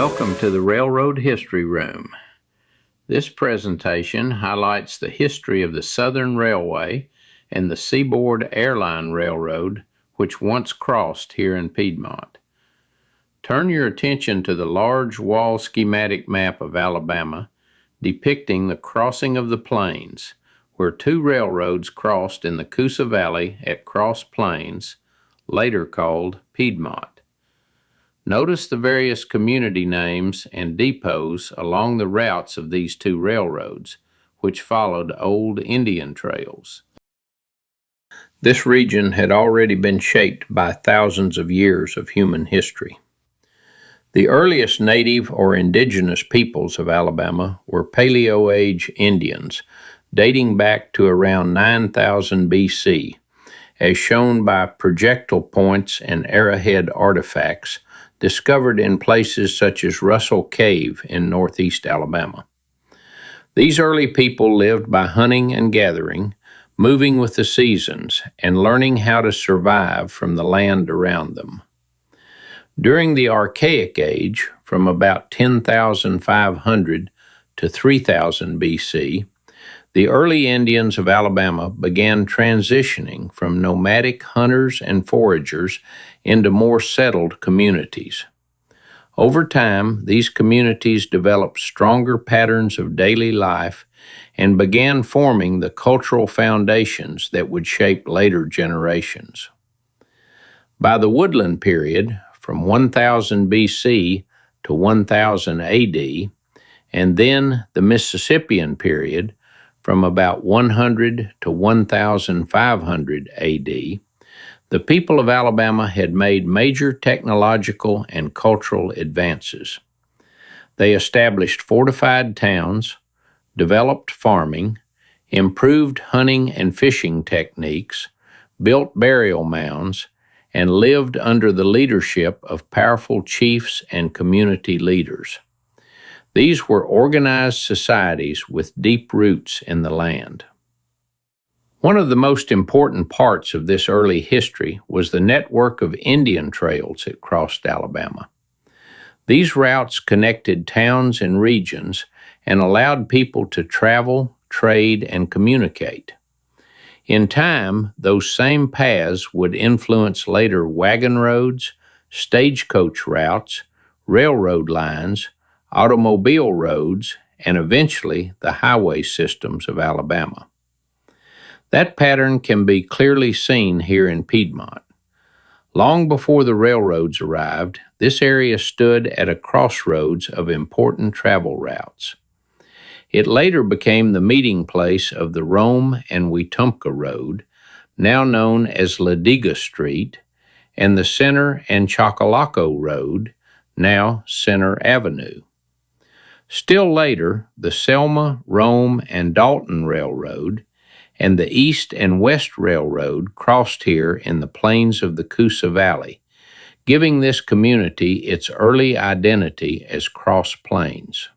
Welcome to the Railroad History Room. This presentation highlights the history of the Southern Railway and the Seaboard Airline Railroad, which once crossed here in Piedmont. Turn your attention to the large wall schematic map of Alabama depicting the crossing of the plains, where two railroads crossed in the Coosa Valley at Cross Plains, later called Piedmont. Notice the various community names and depots along the routes of these two railroads, which followed old Indian trails. This region had already been shaped by thousands of years of human history. The earliest native or indigenous peoples of Alabama were Paleo-Age Indians, dating back to around 9000 BC, as shown by projectile points and arrowhead artifacts discovered in places such as Russell Cave in northeast Alabama. These early people lived by hunting and gathering, moving with the seasons, and learning how to survive from the land around them. During the Archaic Age, from about 10,500 to 3000 BC, the early Indians of Alabama began transitioning from nomadic hunters and foragers into more settled communities. Over time, these communities developed stronger patterns of daily life and began forming the cultural foundations that would shape later generations. By the Woodland period, from 1000 BC to 1000 AD, and then the Mississippian period, from about 100 to 1500 AD, the people of Alabama had made major technological and cultural advances. They established fortified towns, developed farming, improved hunting and fishing techniques, built burial mounds, and lived under the leadership of powerful chiefs and community leaders. These were organized societies with deep roots in the land. One of the most important parts of this early history was the network of Indian trails that crossed Alabama. These routes connected towns and regions and allowed people to travel, trade, and communicate. In time, those same paths would influence later wagon roads, stagecoach routes, railroad lines, automobile roads, and eventually the highway systems of Alabama. That pattern can be clearly seen here in Piedmont. Long before the railroads arrived, this area stood at a crossroads of important travel routes. It later became the meeting place of the Rome and Wetumpka Road, now known as Ladiga Street, and the Center and Chocolaco Road, now Center Avenue. Still later, the Selma, Rome, and Dalton Railroad and the East and West Railroad crossed here in the plains of the Coosa Valley, giving this community its early identity as Cross Plains.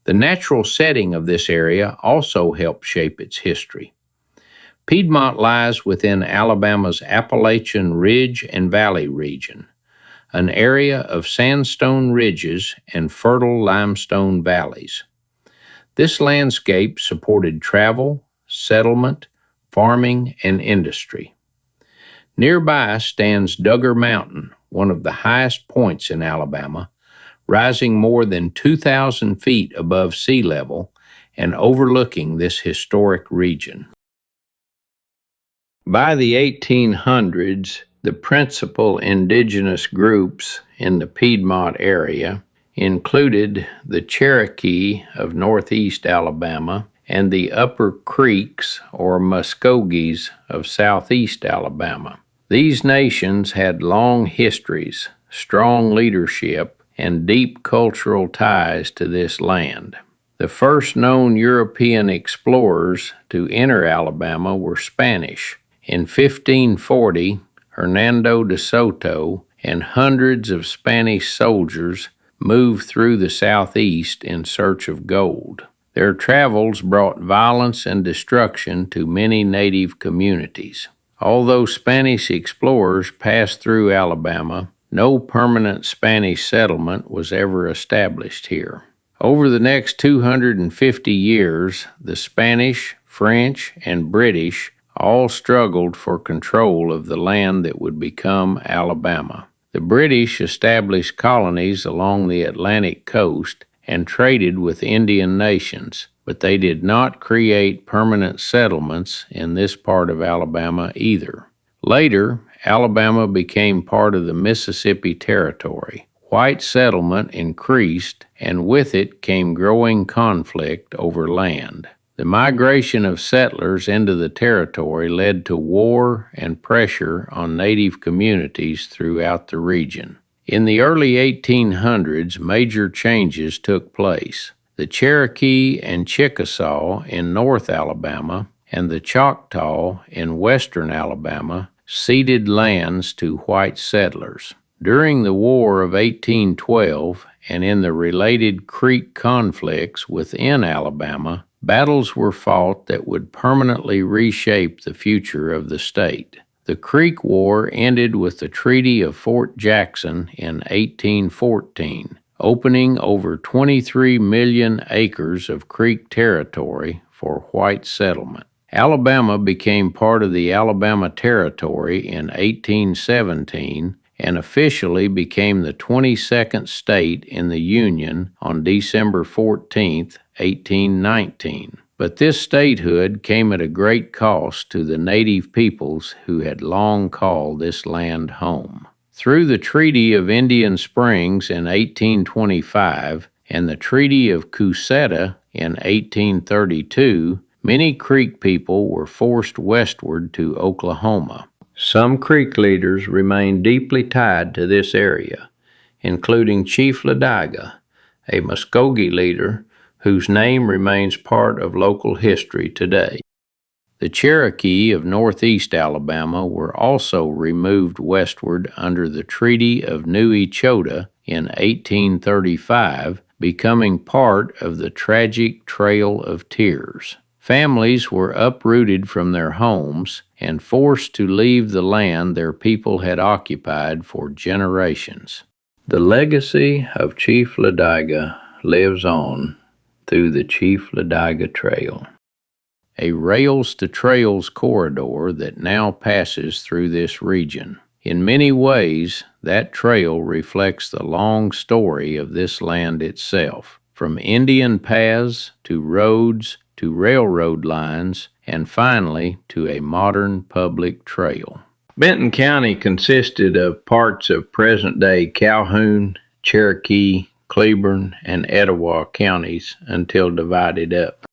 The natural setting of this area also helped shape its history. Piedmont lies within Alabama's Appalachian Ridge and Valley region, an area of sandstone ridges and fertile limestone valleys. This landscape supported travel, settlement, farming, and industry. Nearby stands Duggar Mountain, one of the highest points in Alabama, rising more than 2,000 feet above sea level and overlooking this historic region. By the 1800s, the principal indigenous groups in the Piedmont area included the Cherokee of northeast Alabama and the Upper Creeks or Muskogees of southeast Alabama. These nations had long histories, strong leadership, and deep cultural ties to this land. The first known European explorers to enter Alabama were Spanish. In 1540, Hernando de Soto and hundreds of Spanish soldiers moved through the southeast in search of gold. Their travels brought violence and destruction to many native communities. Although Spanish explorers passed through Alabama, no permanent Spanish settlement was ever established here. Over the next 250 years, the Spanish, French, and British all struggled for control of the land that would become Alabama. The British established colonies along the Atlantic coast and traded with Indian nations, but they did not create permanent settlements in this part of Alabama either. Later, Alabama became part of the Mississippi Territory. White settlement increased, and with it came growing conflict over land. The migration of settlers into the territory led to war and pressure on native communities throughout the region. In the early 1800s, major changes took place. The Cherokee and Chickasaw in North Alabama and the Choctaw in western Alabama ceded lands to white settlers. During the War of 1812 and in the related Creek conflicts within Alabama, battles were fought that would permanently reshape the future of the state. The Creek War ended with the Treaty of Fort Jackson in 1814, opening over 23 million acres of Creek territory for white settlement. Alabama became part of the Alabama Territory in 1817 and officially became the 22nd state in the Union on December 14, 1819. But this statehood came at a great cost to the native peoples who had long called this land home. Through the Treaty of Indian Springs in 1825 and the Treaty of Cusseta in 1832, many Creek people were forced westward to Oklahoma. Some Creek leaders remained deeply tied to this area, including Chief Ladiga, a Muskogee leader whose name remains part of local history today. The Cherokee of northeast Alabama were also removed westward under the Treaty of New Echota in 1835, becoming part of the tragic Trail of Tears. Families were uprooted from their homes and forced to leave the land their people had occupied for generations. The legacy of Chief Ladiga lives on through the Chief Ladiga Trail, a rails-to-trails corridor that now passes through this region. In many ways, that trail reflects the long story of this land itself, from Indian paths to roads to railroad lines, and finally to a modern public trail. Benton County consisted of parts of present-day Calhoun, Cherokee, Cleburne, and Etowah counties until divided up.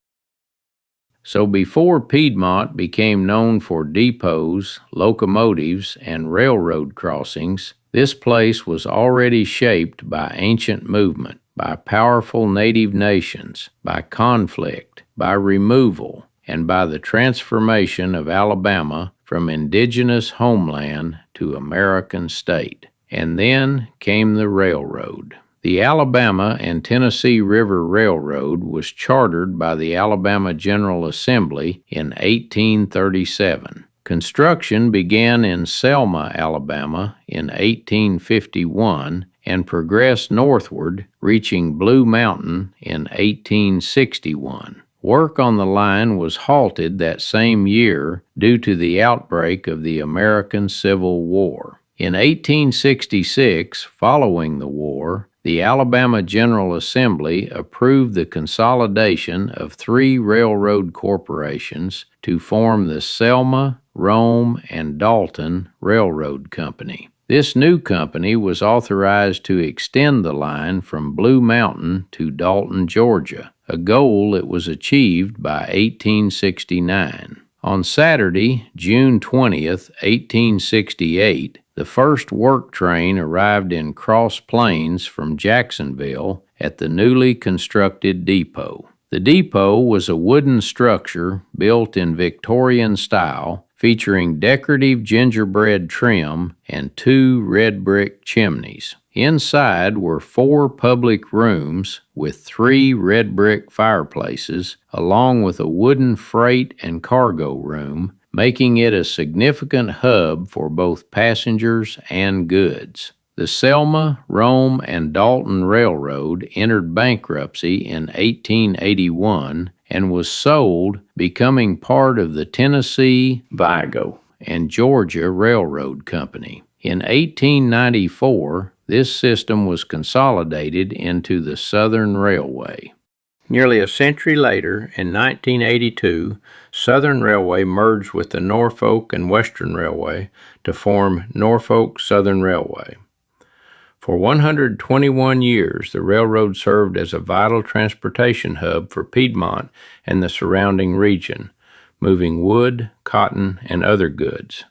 So before Piedmont became known for depots, locomotives, and railroad crossings, this place was already shaped by ancient movement, by powerful native nations, by conflict, by removal, and by the transformation of Alabama from indigenous homeland to American state. And then came the railroad. The Alabama and Tennessee River Railroad was chartered by the Alabama General Assembly in 1837. Construction began in Selma, Alabama in 1851 and progressed northward, reaching Blue Mountain in 1861. Work on the line was halted that same year due to the outbreak of the American Civil War. In 1866, following the war, the Alabama General Assembly approved the consolidation of 3 railroad corporations to form the Selma, Rome, and Dalton Railroad Company. This new company was authorized to extend the line from Blue Mountain to Dalton, Georgia, a goal that was achieved by 1869. On Saturday, June 20th, 1868, the first work train arrived in Cross Plains from Jacksonville at the newly constructed depot. The depot was a wooden structure built in Victorian style, featuring decorative gingerbread trim and 2 red brick chimneys. Inside were 4 public rooms with 3 red brick fireplaces, along with a wooden freight and cargo room, making it a significant hub for both passengers and goods. The Selma, Rome, and Dalton Railroad entered bankruptcy in 1881 and was sold, becoming part of the Tennessee, Vigo, and Georgia Railroad Company. In 1894, this system was consolidated into the Southern Railway. Nearly a century later, in 1982, Southern Railway merged with the Norfolk and Western Railway to form Norfolk Southern Railway. For 121 years, the railroad served as a vital transportation hub for Piedmont and the surrounding region, moving wood, cotton, and other goods.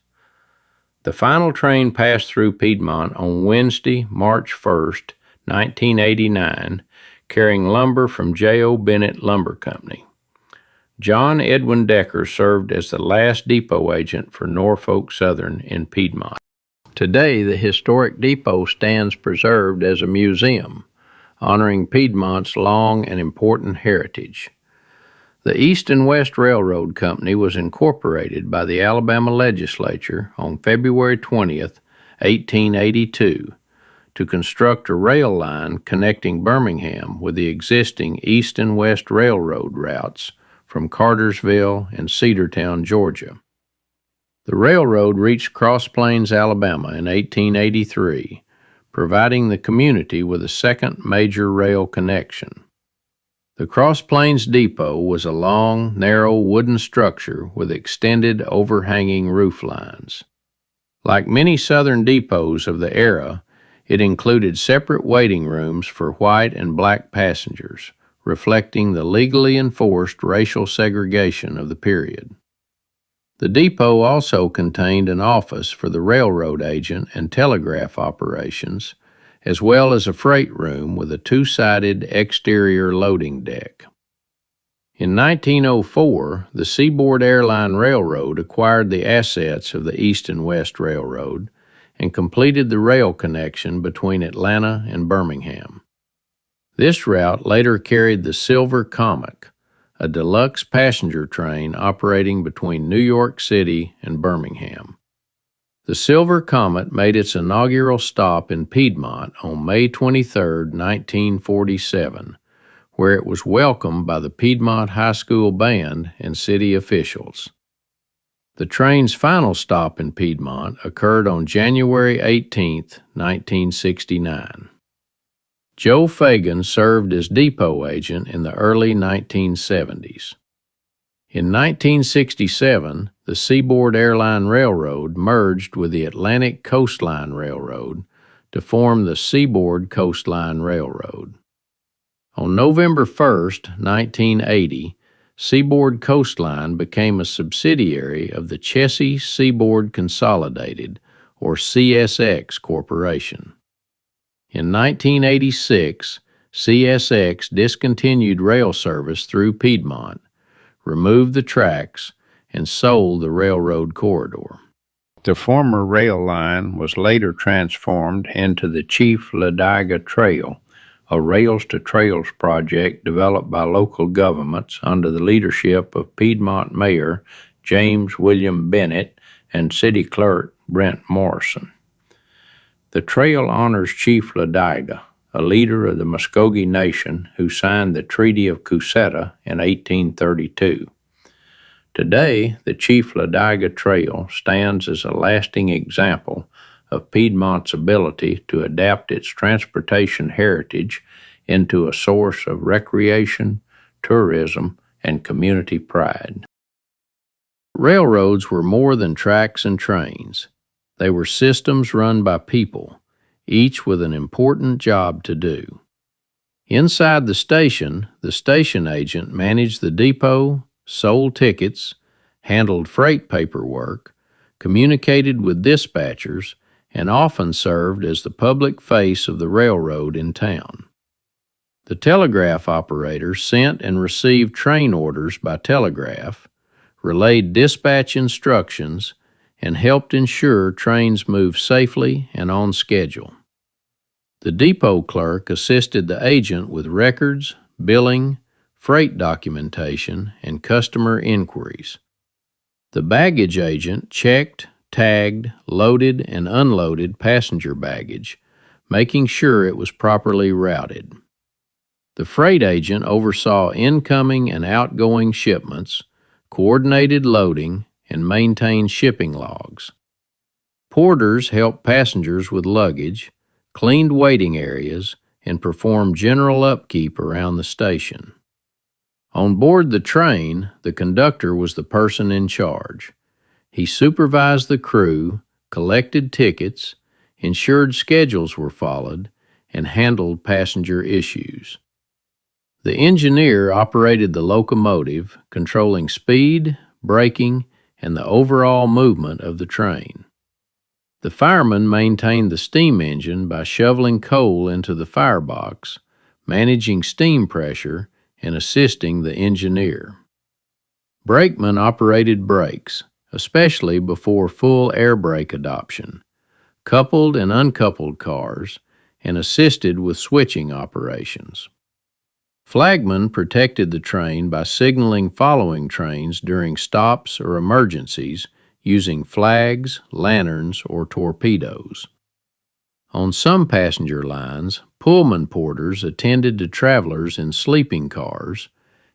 The final train passed through Piedmont on Wednesday, March 1st, 1989, carrying lumber from J.O. Bennett Lumber Company. John Edwin Decker served as the last depot agent for Norfolk Southern in Piedmont. Today, the historic depot stands preserved as a museum, honoring Piedmont's long and important heritage. The East and West Railroad Company was incorporated by the Alabama legislature on February 20th, 1882, to construct a rail line connecting Birmingham with the existing East and West Railroad routes from Cartersville and Cedartown, Georgia. The railroad reached Cross Plains, Alabama in 1883, providing the community with a second major rail connection. The Cross Plains Depot was a long, narrow wooden structure with extended overhanging roof lines. Like many southern depots of the era, it included separate waiting rooms for white and black passengers, reflecting the legally enforced racial segregation of the period. The depot also contained an office for the railroad agent and telegraph operations, as well as a freight room with a two-sided exterior loading deck. In 1904, the Seaboard Airline Railroad acquired the assets of the East and West Railroad and completed the rail connection between Atlanta and Birmingham. This route later carried the Silver Comet, a deluxe passenger train operating between New York City and Birmingham. The Silver Comet made its inaugural stop in Piedmont on May 23, 1947, where it was welcomed by the Piedmont High School Band and city officials. The train's final stop in Piedmont occurred on January 18, 1969. Joe Fagan served as depot agent in the early 1970s. In 1967, the Seaboard Airline Railroad merged with the Atlantic Coastline Railroad to form the Seaboard Coastline Railroad. On November 1, 1980, Seaboard Coastline became a subsidiary of the Chessie Seaboard Consolidated, or CSX Corporation. In 1986, CSX discontinued rail service through Piedmont, removed the tracks, and sold the railroad corridor. The former rail line was later transformed into the Chief Ladiga Trail, a rails-to-trails project developed by local governments under the leadership of Piedmont Mayor James William Bennett and City Clerk Brent Morrison. The trail honors Chief Ladiga, a leader of the Muskogee Nation who signed the Treaty of Cusseta in 1832. Today, the Chief Ladiga Trail stands as a lasting example of Piedmont's ability to adapt its transportation heritage into a source of recreation, tourism, and community pride. Railroads were more than tracks and trains. They were systems run by people, each with an important job to do. Inside the station agent managed the depot, sold tickets, handled freight paperwork, communicated with dispatchers, and often served as the public face of the railroad in town. The telegraph operator sent and received train orders by telegraph, relayed dispatch instructions, and helped ensure trains moved safely and on schedule. The depot clerk assisted the agent with records, billing, freight documentation, and customer inquiries. The baggage agent checked, tagged, loaded, and unloaded passenger baggage, making sure it was properly routed. The freight agent oversaw incoming and outgoing shipments, coordinated loading, and maintained shipping logs. Porters helped passengers with luggage, cleaned waiting areas, and performed general upkeep around the station. On board the train, the conductor was the person in charge. He supervised the crew, collected tickets, ensured schedules were followed, and handled passenger issues. The engineer operated the locomotive, controlling speed, braking, and the overall movement of the train. The fireman maintained the steam engine by shoveling coal into the firebox, managing steam pressure, and assisting the engineer. Brakemen operated brakes, especially before full air brake adoption, coupled and uncoupled cars, and assisted with switching operations. Flagmen protected the train by signaling following trains during stops or emergencies using flags, lanterns, or torpedoes. On some passenger lines, Pullman porters attended to travelers in sleeping cars,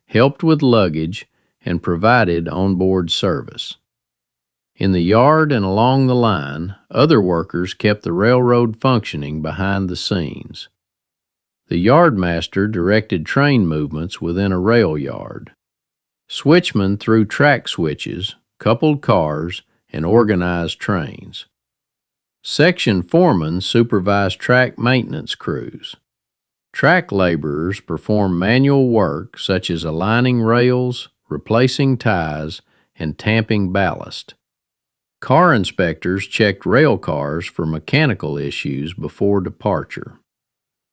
helped with luggage, and provided onboard service. In the yard and along the line, other workers kept the railroad functioning behind the scenes. The yardmaster directed train movements within a rail yard. Switchmen threw track switches, coupled cars, and organized trains. Section foremen supervised track maintenance crews. Track laborers performed manual work such as aligning rails, replacing ties, and tamping ballast. Car inspectors checked rail cars for mechanical issues before departure.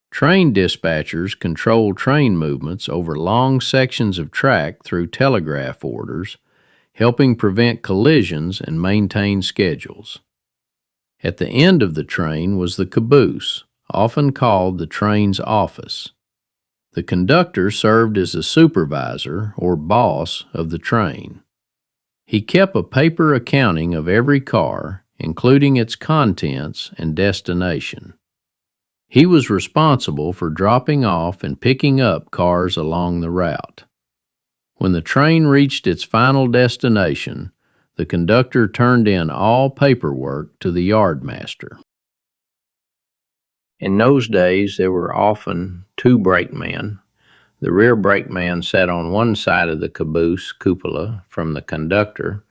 Train dispatchers controlled train movements over long sections of track through telegraph orders, helping prevent collisions and maintain schedules. At the end of the train was the caboose, often called the train's office. The conductor served as the supervisor or boss of the train. He kept a paper accounting of every car, including its contents and destination. He was responsible for dropping off and picking up cars along the route. When the train reached its final destination, the conductor turned in all paperwork to the yardmaster. In those days, there were often two brakemen. The rear brakeman sat on one side of the caboose cupola from the conductor,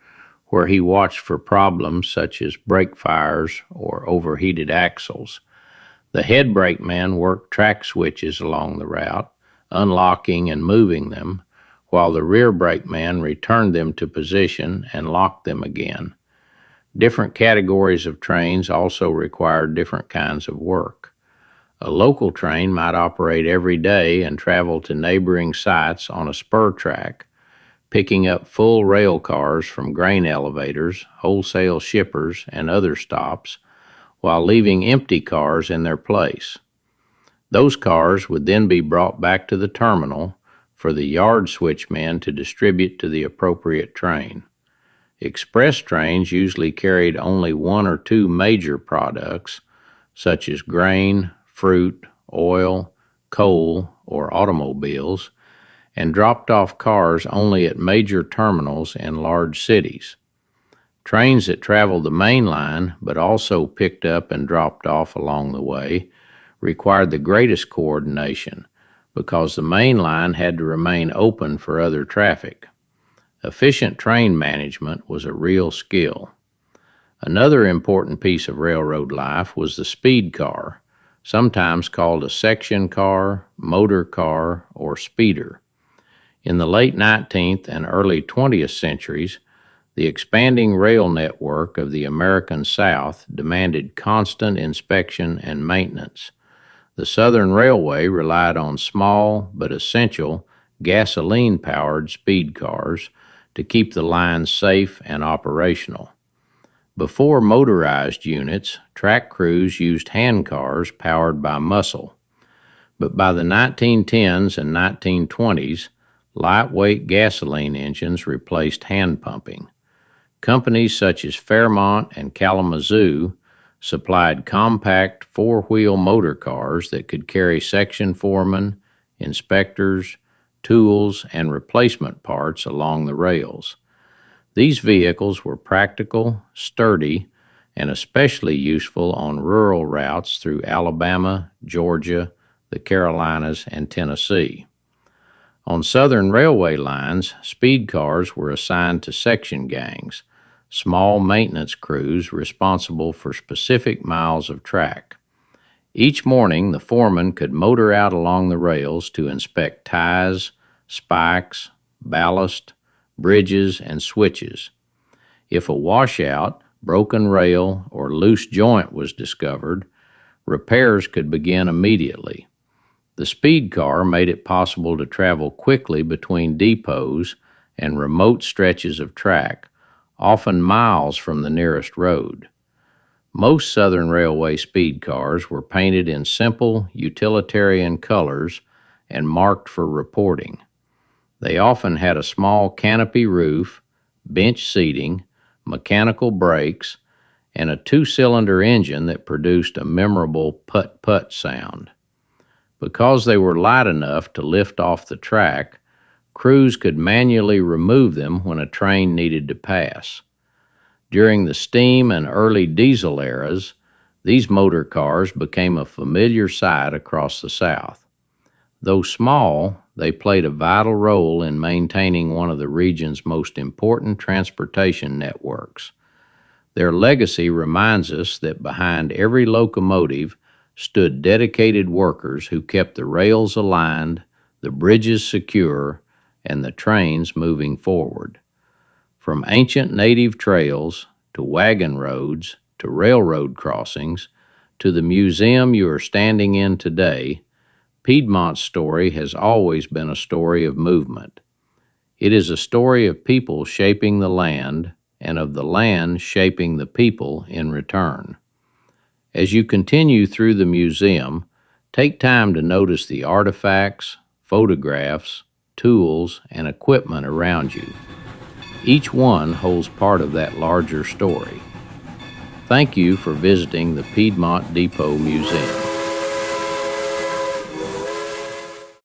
where he watched for problems such as brake fires or overheated axles. The head brakeman worked track switches along the route, unlocking and moving them, while the rear brakeman returned them to position and locked them again. Different categories of trains also required different kinds of work. A local train might operate every day and travel to neighboring sites on a spur track, picking up full rail cars from grain elevators, wholesale shippers, and other stops, while leaving empty cars in their place. Those cars would then be brought back to the terminal for the yard switchman to distribute to the appropriate train. Express trains usually carried only one or two major products, such as grain, fruit, oil, coal, or automobiles, and dropped off cars only at major terminals in large cities. Trains that traveled the main line but also picked up and dropped off along the way required the greatest coordination because the main line had to remain open for other traffic. Efficient train management was a real skill. Another important piece of railroad life was the speed car, sometimes called a section car, motor car, or speeder. In the late 19th and early 20th centuries, the expanding rail network of the American South demanded constant inspection and maintenance. The Southern Railway relied on small but essential gasoline-powered speed cars to keep the line safe and operational. Before motorized units, track crews used hand cars powered by muscle. But by the 1910s and 1920s, lightweight gasoline engines replaced hand pumping. Companies such as Fairmont and Kalamazoo supplied compact four-wheel motor cars that could carry section foremen, inspectors, tools, and replacement parts along the rails. These vehicles were practical, sturdy, and especially useful on rural routes through Alabama, Georgia, the Carolinas, and Tennessee. On Southern railway lines, speed cars were assigned to section gangs, small maintenance crews responsible for specific miles of track. Each morning, the foreman could motor out along the rails to inspect ties, spikes, ballast, bridges, and switches. If a washout, broken rail, or loose joint was discovered, repairs could begin immediately. The speed car made it possible to travel quickly between depots and remote stretches of track, often miles from the nearest road. Most Southern Railway speed cars were painted in simple, utilitarian colors and marked for reporting. They often had a small canopy roof, bench seating, mechanical brakes, and a two-cylinder engine that produced a memorable putt-putt sound. Because they were light enough to lift off the track, crews could manually remove them when a train needed to pass. During the steam and early diesel eras, these motor cars became a familiar sight across the South. Though small, they played a vital role in maintaining one of the region's most important transportation networks. Their legacy reminds us that behind every locomotive stood dedicated workers who kept the rails aligned, the bridges secure, and the trains moving forward. From ancient native trails to wagon roads to railroad crossings to the museum you are standing in today, Piedmont's story has always been a story of movement. It is a story of people shaping the land and of the land shaping the people in return. As you continue through the museum, take time to notice the artifacts, photographs, tools, and equipment around you. Each one holds part of that larger story. Thank you for visiting the Piedmont Depot Museum.